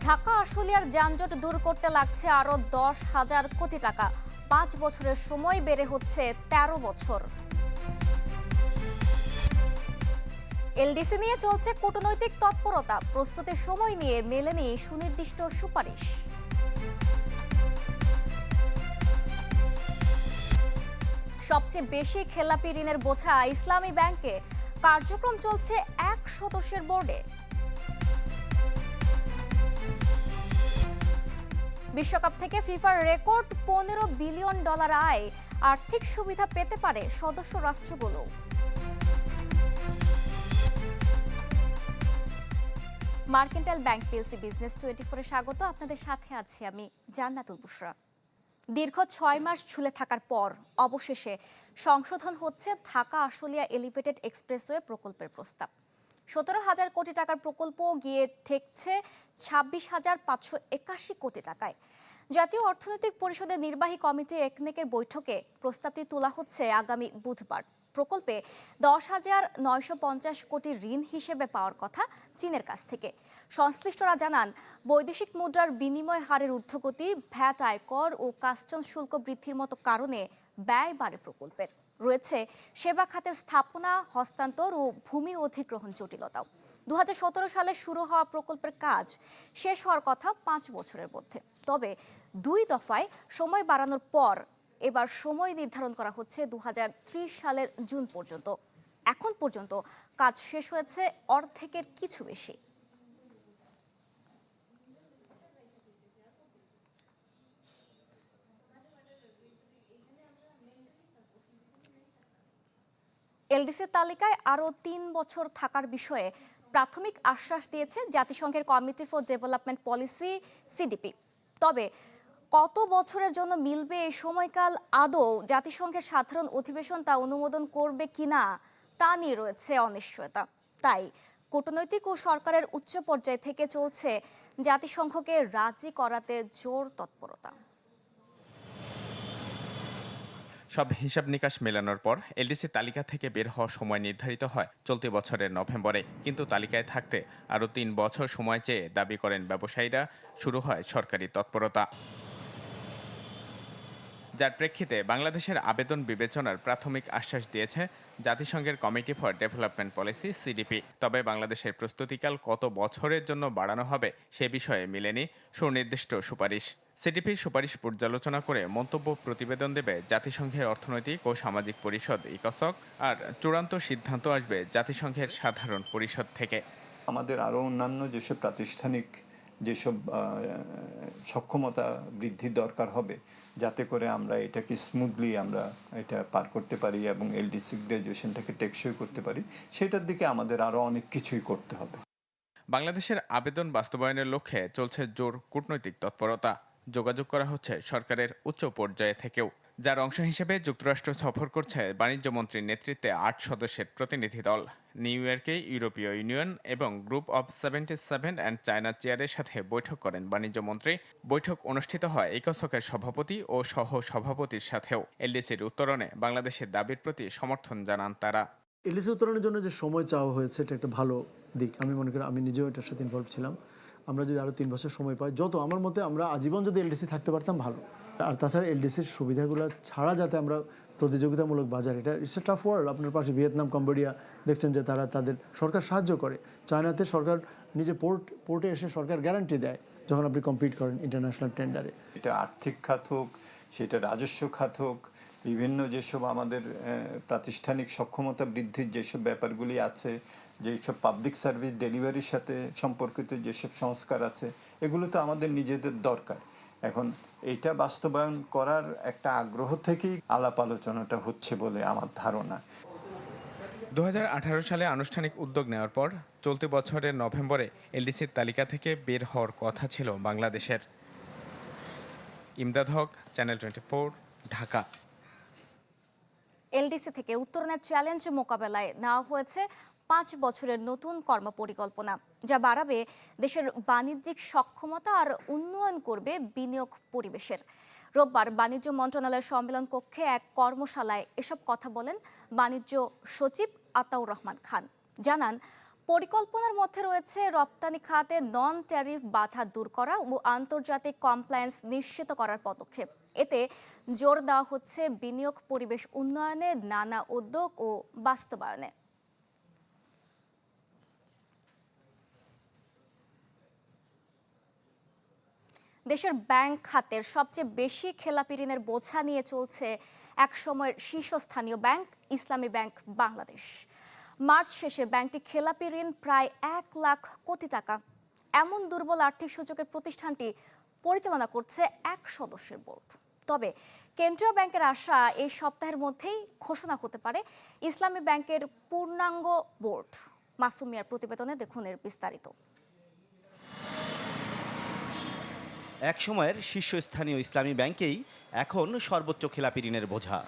ঢাকা আশুলিয়ার যানজট দূর করতে লাগছে আরো 10,000 কোটি টাকা। 5 বছরের সময় বেড়ে হচ্ছে 13 বছর। এলডিসি নিয়ে চলছে কূটনৈতিক তৎপরতা, প্রস্তুতির সময় নিয়ে মেলেনি সুনির্দিষ্ট সুপারিশ। সবচেয়ে বেশি খেলাপি ঋণের বোঝা ইসলামী ব্যাংকে, কার্যক্রম চলছে এক সদস্যের বোর্ডে। বিশ্বকাপ থেকে ফিফার রেকর্ড $15 বিলিয়ন আয়, আর্থিক সুবিধা পেতে পারে সদস্য রাষ্ট্রগুলো। মার্কেন্টাইল ব্যাংক পিএলসি বিজনেস 24-এ স্বাগত। আপনাদের সাথে আছি আমি জান্নাতুল বুশরা। দীর্ঘ 6 মাস ঝুলে থাকার পর অবশেষে সংশোধন হচ্ছে ঢাকা আশুলিয়া এলিভেটেড এক্সপ্রেসওয়ে প্রকল্পের প্রস্তাব। 17,000 কোটি টাকার প্রকল্প গিয়ে ঠেকছে 26,581 কোটি টাকায়। জাতীয় অর্থনৈতিক পরিষদের নির্বাহী কমিটি একনেকের বৈঠকে প্রস্তাবটি তোলা হচ্ছে আগামী বুধবার। প্রকল্পে 10,950 কোটি ঋণ হিসেবে পাওয়ার কথা চীনের কাছ থেকে। সংশ্লিষ্টরা জানান, বৈদেশিক মুদ্রার বিনিময় হারের ঊর্ধ্বগতি, ভ্যাট আয়কর ও কাস্টম শুল্ক বৃদ্ধির মতো কারণে ব্যয় বাড়ে প্রকল্পের। রয়েছে সেবা খাতের স্থাপনা, হস্তান্তর ও ভূমি অধিগ্রহণ জটিলতাও। 2017 সালে শুরু হওয়া প্রকল্পের কাজ শেষ হওয়ার কথা 5 বছরের মধ্যে। তবে 2 দফায় সময় বাড়ানোর পর এবার সময় নির্ধারণ করা হচ্ছে 2030 সালের জুন পর্যন্ত। এখন পর্যন্ত কাজ শেষ হয়েছে অর্ধেকের কিছু বেশি। এলডিসির তালিকায় আরও 3 বছর থাকার বিষয়ে প্রাথমিক আশ্বাস দিয়েছে জাতিসংঘের committee for development policy CDP. তবে কত বছরের জন্য মিলবে এই সময়কাল, আদৌ জাতিসংঘের সাধারণ অধিবেশন তা অনুমোদন করবে কিনা তা নিয়ে রয়েছে অনিশ্চয়তা। তাই কূটনৈতিক ও সরকারের উচ্চ পর্যায় থেকে চলছে জাতিসংঘকে রাজি করাতে জোর তৎপরতা। সব হিসাব নিকাশ মেলানোর পর এলডিসি তালিকা থেকে বের হওয়ার সময় নির্ধারিত হয় চলতি বছরের নভেম্বরে। কিন্তু তালিকায় থাকতে আরও 3 বছর সময় চেয়ে দাবি করেন ব্যবসায়ীরা। শুরু হয় সরকারি তৎপরতা, যার প্রেক্ষিতে বাংলাদেশের আবেদন বিবেচনার প্রাথমিক আশ্বাস দিয়েছে জাতিসংঘের committee for development policy CDP. তবে বাংলাদেশের প্রস্তুতিকাল কত বছরের জন্য বাড়ানো হবে সে বিষয়ে মিলেনি সুনির্দিষ্ট সুপারিশ। সিডিপির সুপারিশ পর্যালোচনা করে মন্তব্য প্রতিবেদন দেবে জাতিসংঘের অর্থনৈতিক ও সামাজিক পরিষদ ইকোসক, আর চূড়ান্ত সিদ্ধান্ত আসবে জাতিসংঘের সাধারণ পরিষদ থেকে। আমাদের আরও অন্যান্য যেসব প্রাতিষ্ঠানিক যেসব সক্ষমতা বৃদ্ধির দরকার হবে, যাতে করে আমরা এটাকে স্মুথলি আমরা এটা পার করতে পারি এবং এলডিসি গ্র্যাজুয়েশনটাকে টেকসই করতে পারি, সেটার দিকে আমাদের আরও অনেক কিছুই করতে হবে। বাংলাদেশের আবেদন বাস্তবায়নের লক্ষ্যে চলছে জোর কূটনৈতিক তৎপরতা। যোগাযোগ করা হচ্ছে সরকারের উচ্চ পর্যায়ে থেকেও, যার অংশ হিসেবে যুক্তরাষ্ট্র সফর করছে বাণিজ্য মন্ত্রীর নেতৃত্বে 8 সদস্যের প্রতিনিধি দল। নিউ ইয়র্কে ইউরোপীয় ইউনিয়ন এবং গ্রুপ অব 77 অ্যান্ড চায়না চেয়ারের সাথে বৈঠক করেন বাণিজ্য মন্ত্রী। বৈঠক অনুষ্ঠিত হয় ইকোসকের সভাপতি ও সহ সভাপতির সাথেও। এলডিসির উত্তরণে বাংলাদেশের দাবির প্রতি সমর্থন জানান তারা। এলডিসি উত্তরণের জন্য যে সময় চাওয়া হয়েছে এটা একটা ভালো দিক। আমি মনে করি, আমি নিজেও এটার সাথে ইনভলভ ছিলাম। আমরা যদি আরও 3 বছর সময় পাই, যত আমার মতে আমরা আজীবন যদি এলডিসি থাকতে পারতাম ভালো। আর তাছাড়া এলডিসির সুবিধাগুলো ছাড়া যাতে আমরা প্রতিযোগিতামূলক বাজার, এটা ইটস এ টাফ ওয়ার্ল্ড। আপনার পাশে ভিয়েতনাম, কম্বোডিয়া দেখছেন যে তারা তাদের সরকার সাহায্য করে। চায়নাতে সরকার নিজে পোর্টে এসে সরকার গ্যারান্টি দেয় যখন আপনি কম্পিট করেন ইন্টারন্যাশনাল টেন্ডারে। এটা আর্থিক খাত হোক, সেটা রাজস্ব খাত হোক, বিভিন্ন যেসব আমাদের প্রাতিষ্ঠানিক সক্ষমতা বৃদ্ধির যেসব ব্যাপারগুলি আছে, যেসব পাবলিক সার্ভিস ডেলিভারির সাথে সম্পর্কিত যেসব সংস্কার আছে, এগুলো তো আমাদের নিজেদের দরকার। এখন এইটা বাস্তবায়ন করার একটা আগ্রহ থেকেই আলাপ আলোচনাটা হচ্ছে বলে আমার ধারণা। 2018 সালে আনুষ্ঠানিক উদ্যোগ নেওয়ার পর চলতি বছরের নভেম্বরে এলডিসির তালিকা থেকে বের হওয়ার কথা ছিল বাংলাদেশের। ইমদাদ হক, চ্যানেল 24, ঢাকা। এলডিসি থেকে উত্তরণের চ্যালেঞ্জ মোকাবেলায় নেওয়া হয়েছে 5 বছরের নতুন কর্মপরিকল্পনা, যা বাড়াবে দেশের বাণিজ্যিক সক্ষমতা আর উন্নয়ন করবে বিনিয়োগ পরিবেশের। রোববার বাণিজ্য মন্ত্রণালয়ের সম্মেলন কক্ষে এক কর্মশালায় এসব কথা বলেন বাণিজ্য সচিব আতাউর রহমান খান। জানান, পরিকল্পনার মধ্যে রয়েছে রপ্তানি খাতে নন ট্যারিফ বাধা দূর করা ও আন্তর্জাতিক কমপ্লায়েন্স নিশ্চিত করার পদক্ষেপ। এতে জোর দেওয়া হচ্ছে বিনিয়োগ পরিবেশ উন্নয়নে, নানা উদ্যোগ ও বাস্তবায়নে। দেশের ব্যাংক খাতের সবচেয়ে বেশি খেলাপি ঋণের বোঝা নিয়ে চলছে একসময়ের শীর্ষস্থানীয় ব্যাংক ইসলামী ব্যাংক বাংলাদেশ। মার্চ শেষে ব্যাংকটি খেলাপি ঋণ প্রায় 1 লাখ কোটি টাকা। এমন দুর্বল আর্থিক সূচকের প্রতিষ্ঠানটি পরিচালনা করছে এক সদস্যের বোর্ড। তবে কেন্দ্রীয় ব্যাংকের আশা এই সপ্তাহের মধ্যেই ঘোষণা হতে পারে ইসলামী ব্যাংকের পূর্ণাঙ্গ বোর্ড। মাসুম মিয়ার প্রতিবেদনে দেখুন এর বিস্তারিত। একসময়ের শীর্ষস্থানীয় ইসলামী ব্যাংকেই এখন সর্বোচ্চ খেলাপি ঋণের বোঝা।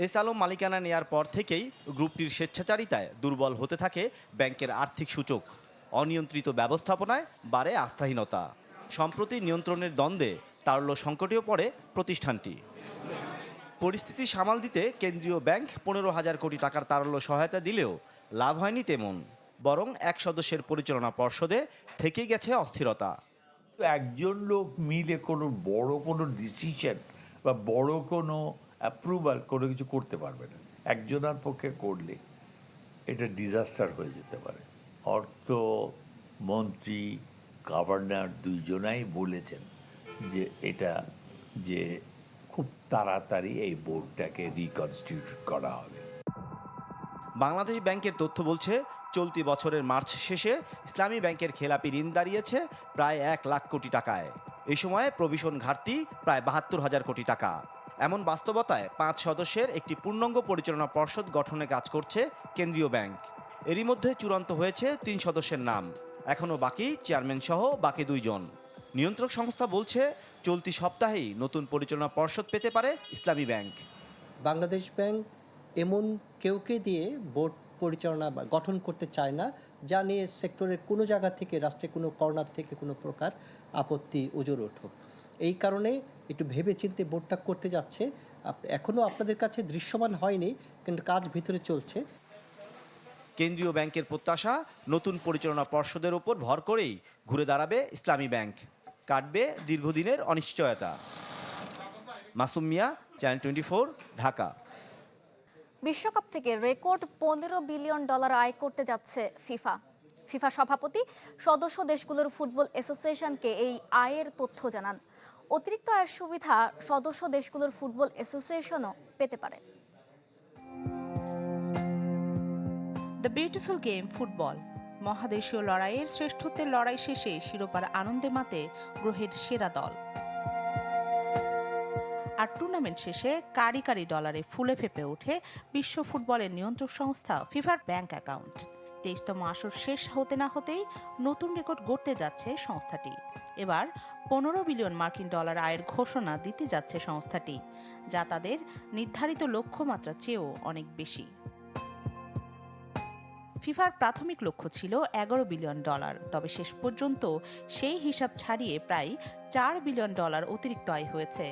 এস আলম মালিকানা নেয়ার পর থেকেই গ্রুপটির স্বেচ্ছাচারিতায় দুর্বল হতে থাকে ব্যাংকের আর্থিক সূচক। অনিয়ন্ত্রিত ব্যবস্থাপনায় বাড়ে আস্থাহীনতা। সম্প্রতি নিয়ন্ত্রণের দ্বন্দ্বে তারল্য সংকটেও পড়ে প্রতিষ্ঠানটি। পরিস্থিতি সামাল দিতে কেন্দ্রীয় ব্যাংক 15,000 কোটি টাকার তারল্য সহায়তা দিলেও লাভ হয়নি তেমন, বরং এক সদস্যের পরিচালনা পর্ষদে থেকেই গেছে অস্থিরতা। একজন লোক মিলে কোনো বড় কোনো ডিসিশন বা বড় কোনো অ্যাপ্রুভাল কোনো কিছু করতে পারবে না। একজনের পক্ষে করলে এটা ডিজাস্টার হয়ে যেতে পারে। অর্থমন্ত্রী, গভর্নর দুইজনাই বলেছেন যে খুব তাড়াতাড়ি এই বোর্ডটাকে রিকনস্টিটিউট করা হবে। বাংলাদেশ ব্যাংকের তথ্য বলছে চলতি বছরের মার্চ শেষে ইসলামী ব্যাংকের খেলাপি ঋণ দাঁড়িয়েছে প্রায় 1 লাখ কোটি টাকায়। এই সময়ে প্রভিশন ঘাটতি প্রায় 72,000 কোটি টাকা। এমন বাস্তবতায় 5 সদস্যের একটি পূর্ণাঙ্গ পরিচালনা পর্ষদ গঠনে কাজ করছে কেন্দ্রীয় ব্যাংক। এরই মধ্যে চূড়ান্ত হয়েছে 3 সদস্যের নাম, এখনও বাকি চেয়ারম্যান সহ বাকি 2 জন। নিয়ন্ত্রক সংস্থা বলছে চলতি সপ্তাহেই নতুন পরিচালনা পর্ষদ পেতে পারে ইসলামী ব্যাংক। বাংলাদেশ ব্যাংক এমন কেউকে দিয়ে বোর্ড পরিচালনা বা গঠন করতে চায় না, যা নিয়ে সেক্টরের কোনো জায়গা থেকে, রাষ্ট্রের কোনো কর্নার থেকে কোনো প্রকার আপত্তি ওজোর উঠুক। এই কারণে একটু ভেবে চিন্তে বোর্ডটা করতে যাচ্ছে। এখনও আপনাদের কাছে দৃশ্যমান হয়নি, কিন্তু কাজ ভিতরে চলছে। কেন্দ্রীয় ব্যাংকের প্রত্যাশা, নতুন পরিচালনা পর্ষদের ওপর ভর করেই ঘুরে দাঁড়াবে ইসলামী ব্যাংক, কাটবে দীর্ঘদিনের অনিশ্চয়তা। মাসুম মিয়া, চ্যানেল 24, ঢাকা। বিশ্বকাপ থেকে রেকর্ড $15 বিলিয়ন আয় করতে যাচ্ছে ফিফা সভাপতি সদস্য দেশগুলোর ফুটবল অ্যাসোসিয়েশনকে এই আয়ের তথ্য জানান। অতিরিক্ত আয়ের সুবিধা সদস্য দেশগুলোর ফুটবল অ্যাসোসিয়েশনও পেতে পারে। দ্য বিউটিফুল গেম ফুটবল, মহাদেশীয় লড়াইয়ের শ্রেষ্ঠত্বের লড়াই শেষে শিরোপার আনন্দে মাতে গ্রহের সেরা দল। আর টুর্নামেন্ট শেষে কারি কারি ডলারে ফুলে ফেপে ওঠে বিশ্ব ফুটবলের নিয়ন্ত্রক সংস্থা ফিফার ব্যাংক অ্যাকাউন্ট। 23তম আসর শেষ হতে না হতেই নতুন রেকর্ড গড়তে যাচ্ছে সংস্থাটি। এবার $15 বিলিয়ন আয়ের ঘোষণা দিতে যাচ্ছে সংস্থাটি, যা তাদের নির্ধারিত লক্ষ্যমাত্রার চেয়েও অনেক বেশি। ফিফার প্রাথমিক লক্ষ্য ছিল $11 বিলিয়ন, তবে শেষ পর্যন্ত সেই হিসাব ছাড়িয়ে প্রায় $4 বিলিয়ন অতিরিক্ত আয় হয়েছে।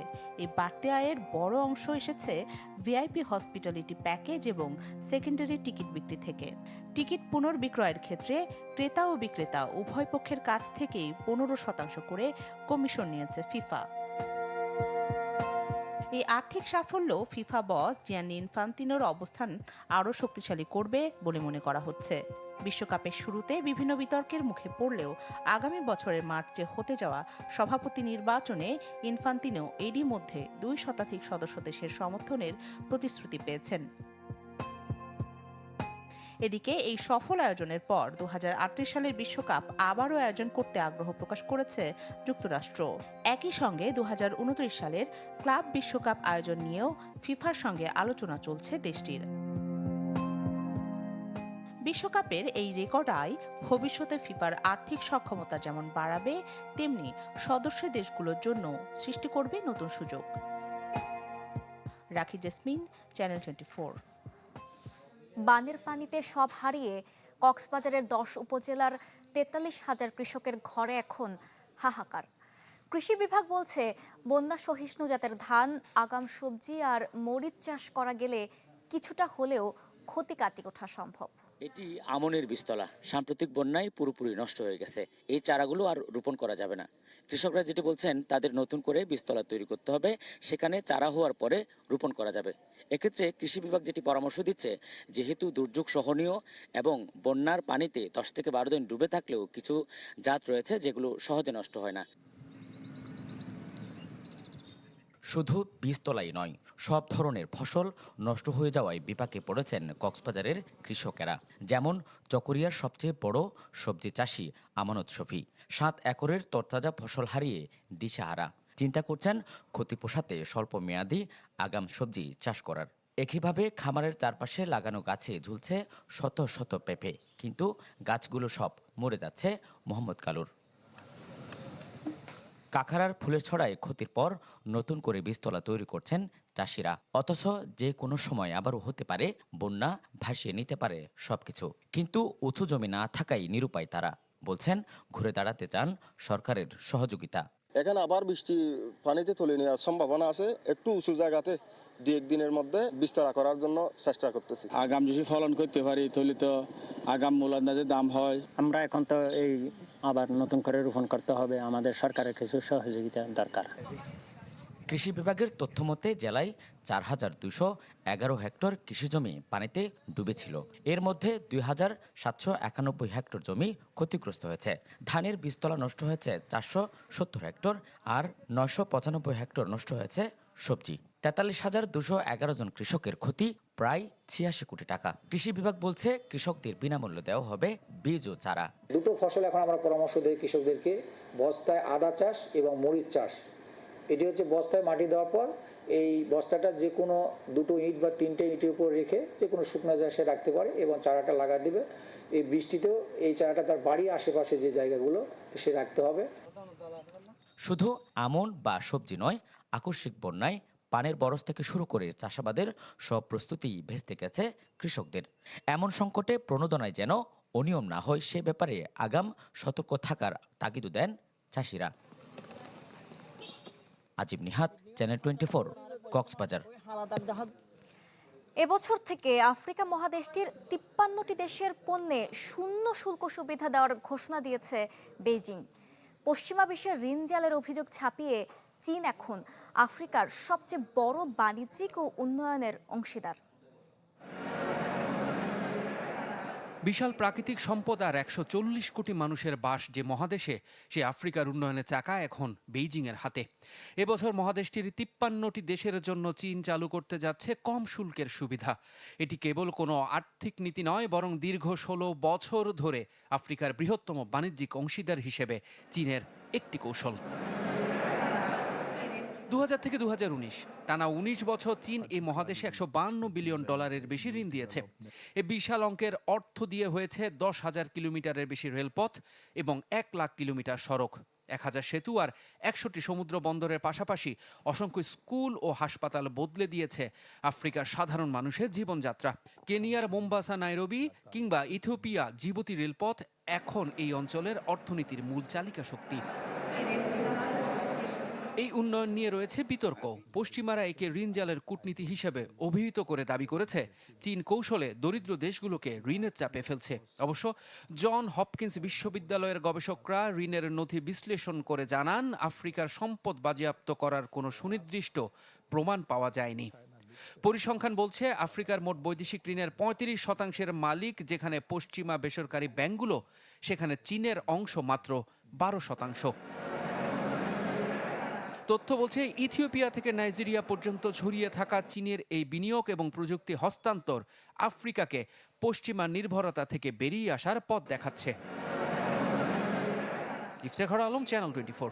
এই বাড়তি আয়ের বড় অংশ এসেছে ভিআইপি হসপিটালিটি প্যাকেজ এবং সেকেন্ডারি টিকিট বিক্রি থেকে। টিকিট পুনর্বিক্রয়ের ক্ষেত্রে ক্রেতা ও বিক্রেতা উভয় পক্ষের কাছ থেকেই 15% করে কমিশন নিয়েছে ফিফা। এই আর্থিক সাফল্য ফিফা বস জিয়ানি ইনফান্তিনোর অবস্থান আরও শক্তিশালী করবে বলে মনে করা হচ্ছে। বিশ্বকাপের শুরুতে বিভিন্ন বিতর্কের মুখে পড়লেও আগামী বছরের মার্চে হতে যাওয়া সভাপতি নির্বাচনে ইনফান্তিনো এরই মধ্যে 2 সদস্য দেশের সমর্থনের প্রতিশ্রুতি পেয়েছেন। এদিকে এই সফল আয়োজনের পর 2038 সালের বিশ্বকাপ আবারও আয়োজন করতে আগ্রহ প্রকাশ করেছে যুক্তরাষ্ট্র। একই সঙ্গে 2029 সালের ক্লাব বিশ্বকাপ আয়োজন নিয়েও ফিফার সঙ্গে আলোচনা চলছে দেশটির। বিশ্বকাপের এই রেকর্ড আয় ভবিষ্যতে ফিফার আর্থিক সক্ষমতা যেমন বাড়াবে, তেমনি সদস্য দেশগুলোর জন্য সৃষ্টি করবে নতুন সুযোগ। রাখি জেসমিন, চ্যানেল 24। বানের পানিতে সব হারিয়ে কক্সবাজারের 10 উপজেলার 43,000 কৃষকের ঘরে এখন হাহাকার। কৃষি বিভাগ বলছে বন্যা সহিষ্ণু জাতের ধান, আগাম সবজি আর মরিচ চাষ করা গেলে কিছুটা হলেও ক্ষতি কাটিয়ে ওঠা সম্ভব। এটি আমনের বীজতলা। সাম্প্রতিক বন্যায় পুরোপুরি নষ্ট হয়ে গেছে। এই চারাগুলো আর রোপণ করা যাবে না। কৃষকরা যেটি বলছেন, তাদের নতুন করে বীজতলা তৈরি করতে হবে, সেখানে চারা হওয়ার পরে রোপণ করা যাবে। এক্ষেত্রে কৃষি বিভাগ যেটি পরামর্শ দিচ্ছে, যেহেতু দুর্যোগ সহনীয় এবং বন্যার পানিতে 10 থেকে 12 দিন ডুবে থাকলেও কিছু জাত রয়েছে যেগুলো সহজে নষ্ট হয় না। শুধু বীজতলাই নয়, সব ধরনের ফসল নষ্ট হয়ে যাওয়ায় বিপাকে পড়েছেন কক্সবাজারের কৃষকেরা। যেমন চকরিয়ার সবচেয়ে বড় সবজি চাষি আমানত শফি 7 একরের তরতাজা ফসল হারিয়ে দিশেহারা। চিন্তা করছেন ক্ষতি পোষাতে স্বল্প মেয়াদী আগাম সবজি চাষ করার। একইভাবে খামারের চারপাশে লাগানো গাছে ঝুলছে শত শত পেঁপে, কিন্তু গাছগুলো সব মরে যাচ্ছে মোহাম্মদ কালুর। কাঁকড়ার ফুলের ছড়ায় ক্ষতির পর নতুন করে বীজতলা তৈরি করছেন চাষিরা। অথচ যে কোনো সময় আবারও হতে পারে বন্যা, ভাসিয়ে নিতে পারে সবকিছু। কিন্তু উঁচু জমি না থাকায় নিরুপায় তারা। বলছেন ঘুরে দাঁড়াতে চান সরকারের সহযোগিতা। এখানে আবার বৃষ্টি পানিতে তুলে নেওয়ার সম্ভাবনা আছে। একটু উঁচু জায়গাতে 2-1 দিনের মধ্যে বিস্তার করার জন্য চেষ্টা করতেছি। আগাম যদি ফলন করতে পারি তাহলে তো আগাম মূল্যায়নের দাম হয়। আমরা এখন তো এই আবার নতুন করে রোপণ করতে হবে, আমাদের সরকারের কিছু সহযোগিতা দরকার। কৃষি বিভাগের তথ্য মতে জেলায় 4211 হেক্টর কৃষিজমি পানিতে ডুবেছিল। এর মধ্যে 2791 হেক্টর জমি ক্ষতিগ্রস্ত হয়েছে। ধানের বীজতলা নষ্ট হয়েছে 470 হেক্টর, আর 995 হেক্টর নষ্ট হয়েছে সবজি। 43,211 জন কৃষকের ক্ষতি প্রায় 86 কোটি টাকা। কৃষি বিভাগ বলছে কৃষকদের বিনামূল্যে দেওয়া হবে বীজ ও চারা। দুটো ফসল এখন আমরা পরামর্শ দিই কৃষকদেরকে, বস্তায় আদা চাষ এবং মরিচ চাষ। এটি হচ্ছে বস্তায় মাটি দেওয়ার পর এই বস্তাটা যে কোনো 2 ইট বা 3টে ইটের উপর রেখে যে কোনো শুকনো জায়গায় সে রাখতে পারে এবং চারাটা লাগা দিবে। এই বৃষ্টিতেও এই চারাটা তার বাড়ির আশেপাশে যে জায়গাগুলো তো সে রাখতে হবে। শুধু আমন বা সবজি নয়, আকস্মিক বন্যায় পানের বরজ থেকে শুরু করে চাষাবাদের সব প্রস্তুতি ভেস্তে গেছে কৃষকদের। এমন সংকটে প্রণোদনায় যেন অনিয়ম না হয় সে ব্যাপারে আগাম সতর্ক থাকার তাগিদ দেন চাষিরা। আজিব নিহাত, চ্যানেল 24, কক্সবাজার। এবছর থেকে আফ্রিকা মহাদেশটির 53টি দেশের পণ্যে শূন্য শুল্ক সুবিধা দেওয়ার ঘোষণা দিয়েছে বেইজিং। পশ্চিমা বিশ্বের ঋণ জালের অভিযোগ ছাপিয়ে চীন এখন আফ্রিকার সবচেয়ে বড় বাণিজ্যিক ও উন্নয়নের অংশীদার। বিশাল প্রাকৃতিক সম্পদ আর 140 কোটি মানুষের বাস যে মহাদেশে, সে আফ্রিকার উন্নয়নের চাকা এখন বেইজিংয়ের হাতে। এবছর মহাদেশটির 53টি দেশের জন্য চীন চালু করতে যাচ্ছে কম শুল্কের সুবিধা। এটি কেবল কোনো আর্থিক নীতি নয়, বরং দীর্ঘ 16 বছর ধরে আফ্রিকার বৃহত্তম বাণিজ্যিক অংশীদার হিসেবে চীনের একটি কৌশল। 2000 থেকে 2019 টানা 19 বছর চীন এই মহাদেশে $152 বিলিয়ন বেশি ঋণ দিয়েছে। এই বিশাল অঙ্কের অর্থ দিয়ে হয়েছে 10,000 কিলোমিটারের বেশি রেলপথ এবং 1 লাখ কিলোমিটার সড়ক, 1000 সেতু আর 100টি সমুদ্র বন্দরের পাশাপাশি অসংখ্য স্কুল ও হাসপাতাল বদলে দিয়েছে আফ্রিকার সাধারণ মানুষের জীবনযাত্রা। কেনিয়ার মোম্বাসা, নাইরোবি কিংবা ইথিওপিয়া জিবুতি রেলপথ এখন এই অঞ্চলের অর্থনীতির মূল চালিকা শক্তি। এই উন্নয়ন নিয়ে রয়েছে বিতর্ক। পশ্চিমারা একে ঋণ জালের কূটনীতি হিসেবে অভিহিত করে দাবি করেছে চীন কৌশলে দরিদ্র দেশগুলোকে ঋণের চাপে ফেলছে। অবশ্য জন হপকিন্স বিশ্ববিদ্যালয়ের গবেষকরা ঋণের নথি বিশ্লেষণ করে জানান, আফ্রিকার সম্পদ বাজেয়াপ্ত করার কোনো সুনির্দিষ্ট প্রমাণ পাওয়া যায়নি। পরিসংখ্যান বলছে আফ্রিকার মোট বৈদেশিক ঋণের 35% মালিক যেখানে পশ্চিমা বেসরকারি ব্যাংকগুলো, সেখানে চীনের অংশ মাত্র 12%। তথ্য বলছে ইথিওপিয়া থেকে নাইজেরিয়া পর্যন্ত ছড়িয়ে থাকা চীনের এই বিনিয়োগ এবং প্রযুক্তি হস্তান্তর আফ্রিকাকে পশ্চিমা নির্ভরতা থেকে বেরিয়ে আসার পথ দেখাচ্ছে। ইফতেখার আলম, চ্যানেল 24।